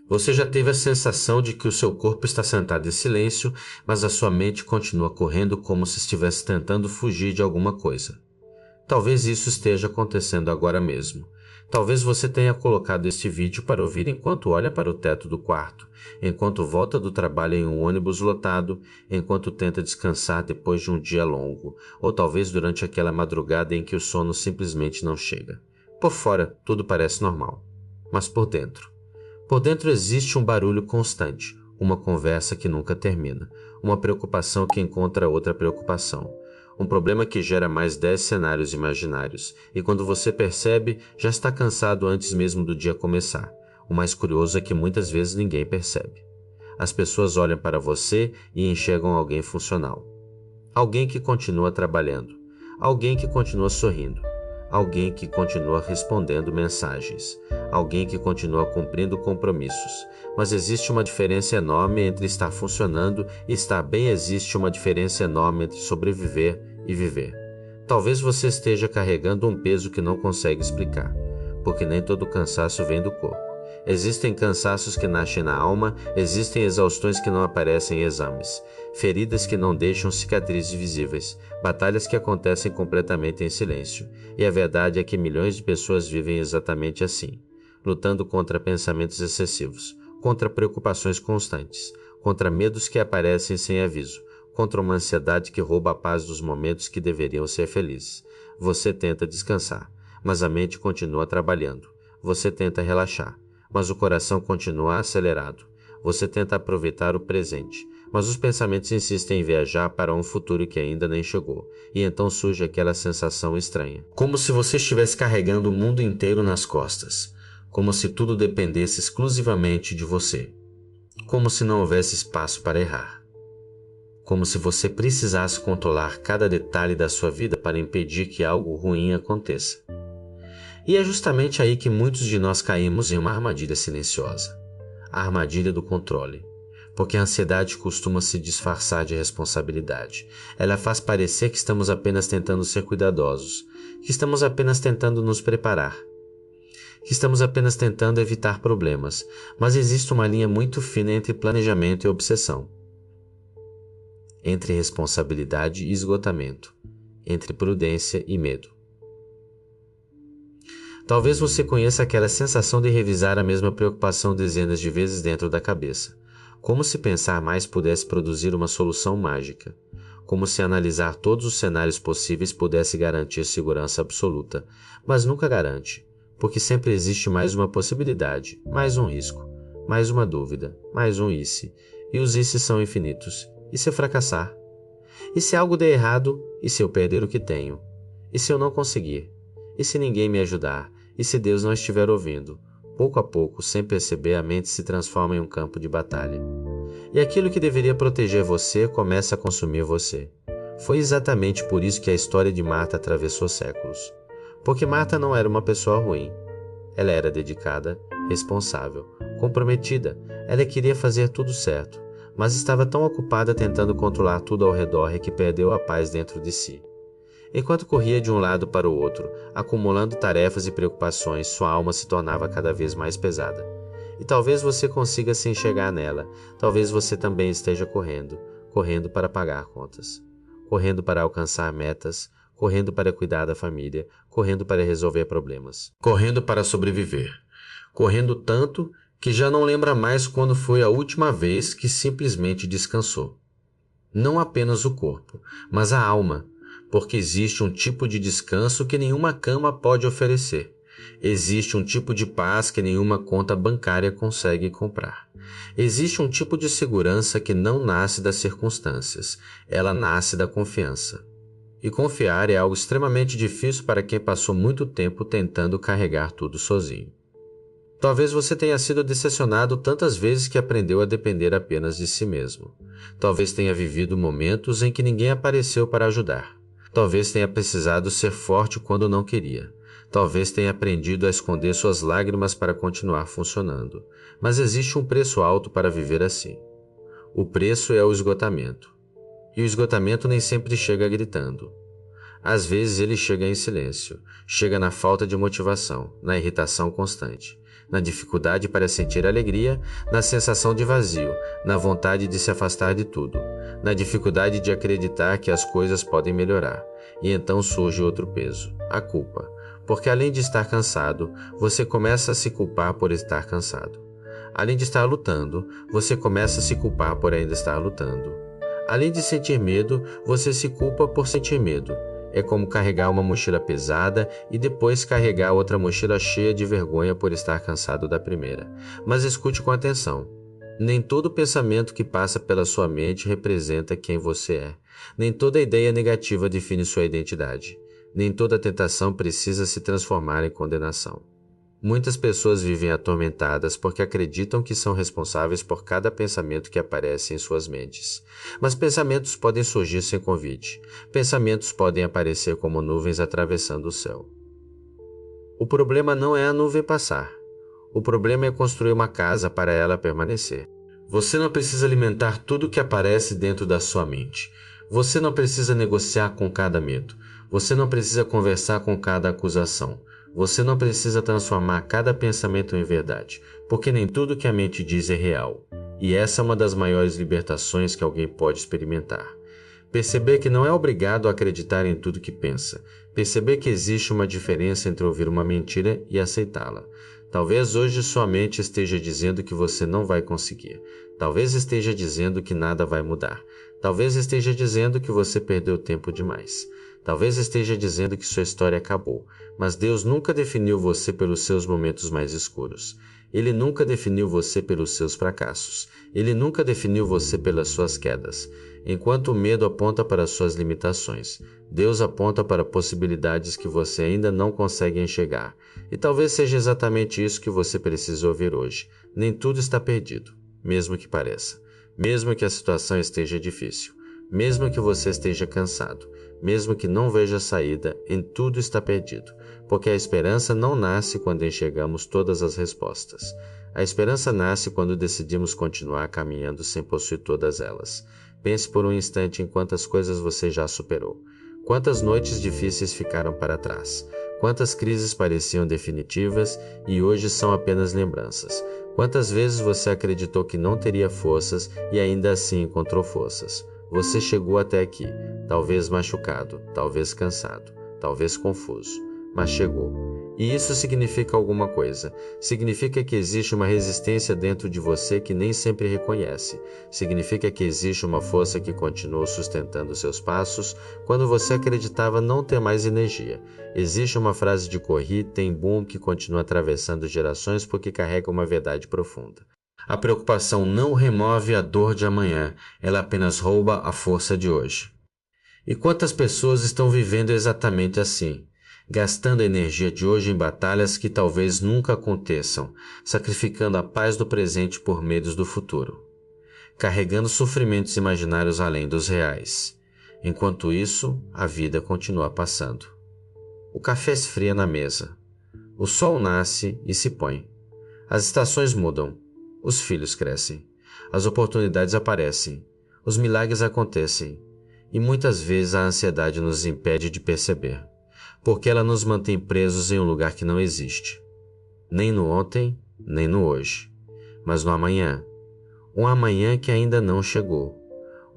Você já teve a sensação de que o seu corpo está sentado em silêncio, mas a sua mente continua correndo como se estivesse tentando fugir de alguma coisa. Talvez isso esteja acontecendo agora mesmo. Talvez você tenha colocado este vídeo para ouvir enquanto olha para o teto do quarto, enquanto volta do trabalho em um ônibus lotado, enquanto tenta descansar depois de um dia longo, ou talvez durante aquela madrugada em que o sono simplesmente não chega. Por fora, tudo parece normal. Mas por dentro? Por dentro existe um barulho constante, uma conversa que nunca termina, uma preocupação que encontra outra preocupação, um problema que gera mais 10 cenários imaginários, e quando você percebe, já está cansado antes mesmo do dia começar. O mais curioso é que muitas vezes ninguém percebe. As pessoas olham para você e enxergam alguém funcional. Alguém que continua trabalhando. Alguém que continua sorrindo. Alguém que continua respondendo mensagens. Alguém que continua cumprindo compromissos. Mas existe uma diferença enorme entre estar funcionando e estar bem. Existe uma diferença enorme entre sobreviver e viver. Talvez você esteja carregando um peso que não consegue explicar, porque nem todo cansaço vem do corpo. Existem cansaços que nascem na alma, existem exaustões que não aparecem em exames, feridas que não deixam cicatrizes visíveis, batalhas que acontecem completamente em silêncio. E a verdade é que milhões de pessoas vivem exatamente assim, lutando contra pensamentos excessivos, contra preocupações constantes, contra medos que aparecem sem aviso, contra uma ansiedade que rouba a paz dos momentos que deveriam ser felizes. Você tenta descansar, mas a mente continua trabalhando. Você tenta relaxar, mas o coração continua acelerado. Você tenta aproveitar o presente, mas os pensamentos insistem em viajar para um futuro que ainda nem chegou, e então surge aquela sensação estranha. Como se você estivesse carregando o mundo inteiro nas costas, como se tudo dependesse exclusivamente de você, como se não houvesse espaço para errar. Como se você precisasse controlar cada detalhe da sua vida para impedir que algo ruim aconteça. E é justamente aí que muitos de nós caímos em uma armadilha silenciosa. A armadilha do controle. Porque a ansiedade costuma se disfarçar de responsabilidade. Ela faz parecer que estamos apenas tentando ser cuidadosos, que estamos apenas tentando nos preparar, que estamos apenas tentando evitar problemas. Mas existe uma linha muito fina entre planejamento e obsessão. Entre responsabilidade e esgotamento, entre prudência e medo. Talvez você conheça aquela sensação de revisar a mesma preocupação dezenas de vezes dentro da cabeça, como se pensar mais pudesse produzir uma solução mágica, como se analisar todos os cenários possíveis pudesse garantir segurança absoluta, mas nunca garante, porque sempre existe mais uma possibilidade, mais um risco, mais uma dúvida, mais um e os ICs são infinitos. E se eu fracassar? E se algo der errado? E se eu perder o que tenho? E se eu não conseguir? E se ninguém me ajudar? E se Deus não estiver ouvindo? Pouco a pouco, sem perceber, a mente se transforma em um campo de batalha. E aquilo que deveria proteger você começa a consumir você. Foi exatamente por isso que a história de Marta atravessou séculos. Porque Marta não era uma pessoa ruim. Ela era dedicada, responsável, comprometida. Ela queria fazer tudo certo, mas estava tão ocupada tentando controlar tudo ao redor que perdeu a paz dentro de si. Enquanto corria de um lado para o outro, acumulando tarefas e preocupações, sua alma se tornava cada vez mais pesada. E talvez você consiga se enxergar nela, talvez você também esteja correndo para pagar contas, correndo para alcançar metas, correndo para cuidar da família, correndo para resolver problemas, correndo para sobreviver, correndo tanto que já não lembra mais quando foi a última vez que simplesmente descansou. Não apenas o corpo, mas a alma, porque existe um tipo de descanso que nenhuma cama pode oferecer. Existe um tipo de paz que nenhuma conta bancária consegue comprar. Existe um tipo de segurança que não nasce das circunstâncias, ela nasce da confiança. E confiar é algo extremamente difícil para quem passou muito tempo tentando carregar tudo sozinho. Talvez você tenha sido decepcionado tantas vezes que aprendeu a depender apenas de si mesmo. Talvez tenha vivido momentos em que ninguém apareceu para ajudar. Talvez tenha precisado ser forte quando não queria. Talvez tenha aprendido a esconder suas lágrimas para continuar funcionando. Mas existe um preço alto para viver assim. O preço é o esgotamento. E o esgotamento nem sempre chega gritando. Às vezes ele chega em silêncio, chega na falta de motivação, na irritação constante, na dificuldade para sentir alegria, na sensação de vazio, na vontade de se afastar de tudo, na dificuldade de acreditar que as coisas podem melhorar. E então surge outro peso, a culpa. Porque além de estar cansado, você começa a se culpar por estar cansado. Além de estar lutando, você começa a se culpar por ainda estar lutando. Além de sentir medo, você se culpa por sentir medo. É como carregar uma mochila pesada e depois carregar outra mochila cheia de vergonha por estar cansado da primeira. Mas escute com atenção. Nem todo pensamento que passa pela sua mente representa quem você é. Nem toda ideia negativa define sua identidade. Nem toda tentação precisa se transformar em condenação. Muitas pessoas vivem atormentadas porque acreditam que são responsáveis por cada pensamento que aparece em suas mentes. Mas pensamentos podem surgir sem convite. Pensamentos podem aparecer como nuvens atravessando o céu. O problema não é a nuvem passar. O problema é construir uma casa para ela permanecer. Você não precisa alimentar tudo o que aparece dentro da sua mente. Você não precisa negociar com cada medo. Você não precisa conversar com cada acusação. Você não precisa transformar cada pensamento em verdade, porque nem tudo que a mente diz é real. E essa é uma das maiores libertações que alguém pode experimentar. Perceber que não é obrigado a acreditar em tudo que pensa. Perceber que existe uma diferença entre ouvir uma mentira e aceitá-la. Talvez hoje sua mente esteja dizendo que você não vai conseguir. Talvez esteja dizendo que nada vai mudar. Talvez esteja dizendo que você perdeu tempo demais. Talvez esteja dizendo que sua história acabou, mas Deus nunca definiu você pelos seus momentos mais escuros. Ele nunca definiu você pelos seus fracassos. Ele nunca definiu você pelas suas quedas. Enquanto o medo aponta para suas limitações, Deus aponta para possibilidades que você ainda não consegue enxergar. E talvez seja exatamente isso que você precisa ouvir hoje. Nem tudo está perdido, mesmo que pareça. Mesmo que a situação esteja difícil. Mesmo que você esteja cansado. Mesmo que não veja saída, em tudo está perdido, porque a esperança não nasce quando enxergamos todas as respostas. A esperança nasce quando decidimos continuar caminhando sem possuir todas elas. Pense por um instante em quantas coisas você já superou. Quantas noites difíceis ficaram para trás. Quantas crises pareciam definitivas e hoje são apenas lembranças. Quantas vezes você acreditou que não teria forças e ainda assim encontrou forças. Você chegou até aqui, talvez machucado, talvez cansado, talvez confuso, mas chegou. E isso significa alguma coisa. Significa que existe uma resistência dentro de você que nem sempre reconhece. Significa que existe uma força que continuou sustentando seus passos quando você acreditava não ter mais energia. Existe uma frase de Corrie ten Boom que continua atravessando gerações porque carrega uma verdade profunda. A preocupação não remove a dor de amanhã, ela apenas rouba a força de hoje. E quantas pessoas estão vivendo exatamente assim, gastando a energia de hoje em batalhas que talvez nunca aconteçam, sacrificando a paz do presente por medos do futuro, carregando sofrimentos imaginários além dos reais. Enquanto isso, a vida continua passando. O café esfria na mesa. O sol nasce e se põe. As estações mudam. Os filhos crescem, as oportunidades aparecem, os milagres acontecem, e muitas vezes a ansiedade nos impede de perceber, porque ela nos mantém presos em um lugar que não existe, nem no ontem, nem no hoje, mas no amanhã, um amanhã que ainda não chegou,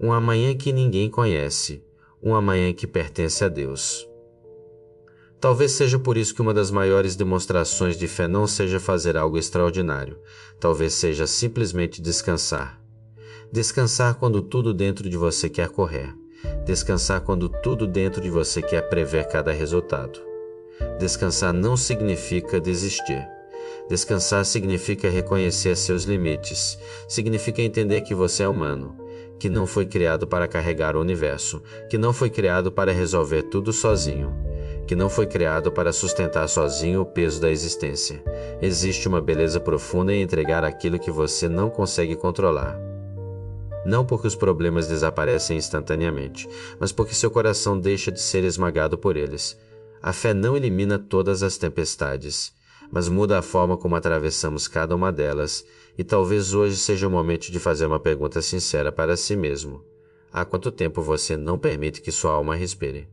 um amanhã que ninguém conhece, um amanhã que pertence a Deus. Talvez seja por isso que uma das maiores demonstrações de fé não seja fazer algo extraordinário. Talvez seja simplesmente descansar. Descansar quando tudo dentro de você quer correr. Descansar quando tudo dentro de você quer prever cada resultado. Descansar não significa desistir. Descansar significa reconhecer seus limites. Significa entender que você é humano, que não foi criado para carregar o universo, que não foi criado para resolver tudo sozinho, que não foi criado para sustentar sozinho o peso da existência. Existe uma beleza profunda em entregar aquilo que você não consegue controlar. Não porque os problemas desaparecem instantaneamente, mas porque seu coração deixa de ser esmagado por eles. A fé não elimina todas as tempestades, mas muda a forma como atravessamos cada uma delas, e talvez hoje seja o momento de fazer uma pergunta sincera para si mesmo. Há quanto tempo você não permite que sua alma respire?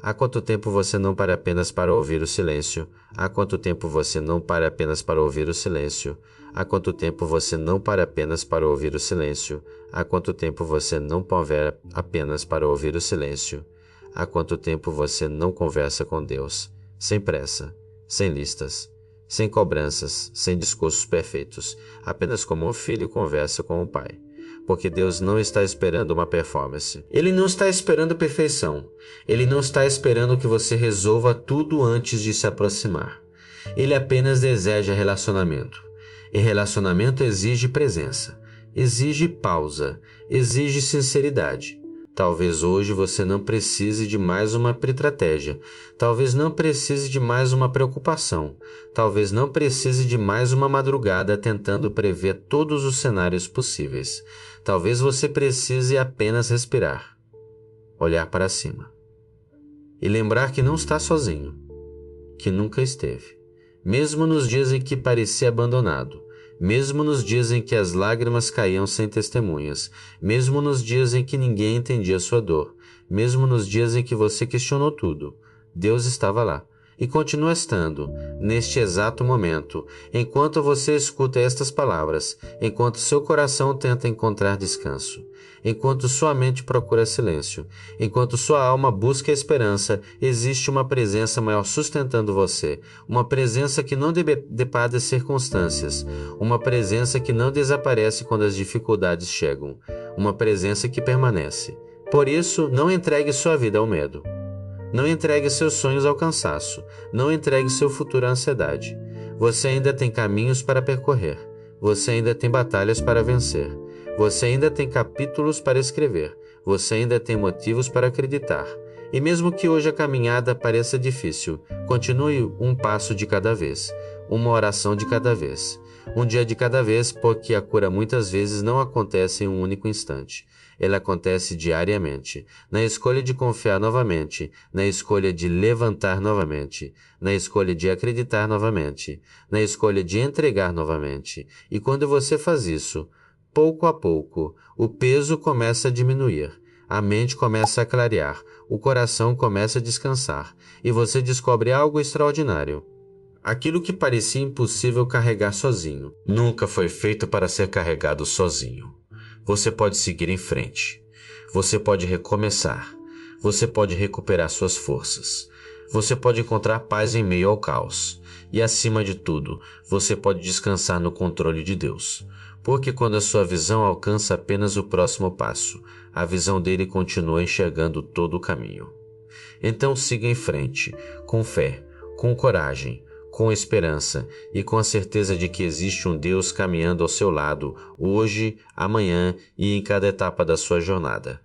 Há quanto tempo você não para apenas para ouvir o silêncio? Há quanto tempo você não para apenas para ouvir o silêncio? Há quanto tempo você não para apenas para ouvir o silêncio? Há quanto tempo você não para apenas para ouvir o silêncio? Há quanto tempo você não conversa com Deus? Sem pressa, sem listas, sem cobranças, sem discursos perfeitos, apenas como um filho conversa com o pai. Porque Deus não está esperando uma performance. Ele não está esperando perfeição. Ele não está esperando que você resolva tudo antes de se aproximar. Ele apenas deseja relacionamento. E relacionamento exige presença, exige pausa, exige sinceridade. Talvez hoje você não precise de mais uma estratégia. Talvez não precise de mais uma preocupação. Talvez não precise de mais uma madrugada tentando prever todos os cenários possíveis. Talvez você precise apenas respirar, olhar para cima e lembrar que não está sozinho, que nunca esteve. Mesmo nos dias em que parecia abandonado, mesmo nos dias em que as lágrimas caíam sem testemunhas, mesmo nos dias em que ninguém entendia sua dor, mesmo nos dias em que você questionou tudo, Deus estava lá. E continua estando, neste exato momento, enquanto você escuta estas palavras, enquanto seu coração tenta encontrar descanso, enquanto sua mente procura silêncio, enquanto sua alma busca esperança, existe uma presença maior sustentando você, uma presença que não depara as circunstâncias, uma presença que não desaparece quando as dificuldades chegam, uma presença que permanece. Por isso, não entregue sua vida ao medo. Não entregue seus sonhos ao cansaço. Não entregue seu futuro à ansiedade. Você ainda tem caminhos para percorrer. Você ainda tem batalhas para vencer. Você ainda tem capítulos para escrever. Você ainda tem motivos para acreditar. E mesmo que hoje a caminhada pareça difícil, continue um passo de cada vez, uma oração de cada vez, um dia de cada vez, porque a cura muitas vezes não acontece em um único instante. Ela acontece diariamente, na escolha de confiar novamente, na escolha de levantar novamente, na escolha de acreditar novamente, na escolha de entregar novamente. E quando você faz isso, pouco a pouco, o peso começa a diminuir, a mente começa a clarear, o coração começa a descansar, e você descobre algo extraordinário. Aquilo que parecia impossível carregar sozinho, nunca foi feito para ser carregado sozinho. Você pode seguir em frente. Você pode recomeçar. Você pode recuperar suas forças. Você pode encontrar paz em meio ao caos. E acima de tudo, você pode descansar no controle de Deus. Porque quando a sua visão alcança apenas o próximo passo, a visão dele continua enxergando todo o caminho. Então siga em frente, com fé, com coragem, com esperança e com a certeza de que existe um Deus caminhando ao seu lado, hoje, amanhã e em cada etapa da sua jornada.